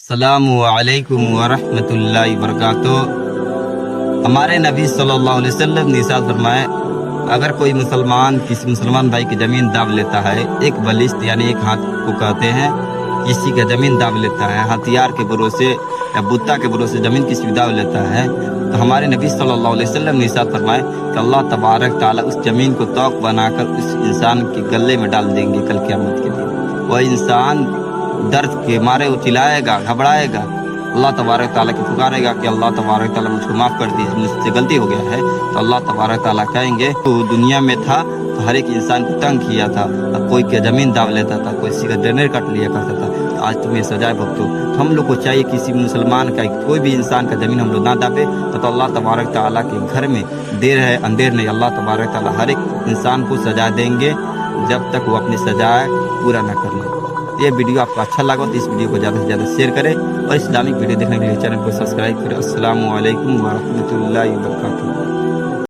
अस्सलामु अलैकुम वरहमतुल्लाहि वबरकातुह। हमारे नबी सल्लल्लाहु अलैहि वसल्लम ने इरशाद फरमाया, अगर कोई मुसलमान किसी मुसलमान भाई की ज़मीन दाब लेता है, एक बलिश्त यानी एक हाथ को कहते हैं, किसी का ज़मीन दाब लेता है, हथियार के भरोसे या बुत्ता के भरोसे ज़मीन किसी भी दाब लेता है, तो हमारे नबी सल्लल्लाहु अलैहि वसल्लम ने इरशाद फरमाया कि अल्लाह तबारक ताला उस ज़मीन को तौक बनाकर उस इंसान के गले में डाल देंगे कल क़यामत के दिन। वह इंसान दर्द के मारे वो चिल्लाएगा, घबराएगा, अल्लाह तबारक ताला की पुकारेगा कि अल्लाह तबारक ताला मुझको माफ़ कर दीजिए, मुझसे गलती हो गया है। तो अल्लाह तबारक ताला कहेंगे तो दुनिया में था तो हर एक इंसान को तंग किया था, अब कोई की ज़मीन दाब लेता था, कोई किसी का जनरेट काट लिया करता था, तो आज तुम्हें सजाए भुगतो। तो हम लोग को चाहिए किसी मुसलमान का कोई भी इंसान का ज़मीन हम लोग ना दाबे, तो अल्लाह तबारक ताला के घर में देर है अंधेर नहीं, अल्लाह तबारक ताला हर एक इंसान को सजा देंगे जब तक वो अपनी सजा पूरा ना कर ले। ये वीडियो आपको अच्छा लगा तो इस वीडियो को ज़्यादा से ज़्यादा शेयर करें और इस्लामिक वीडियो देखने के लिए चैनल को सब्सक्राइब करें। अस्सलामु अलैकुम व रहमतुल्लाहि व बरकातुहू।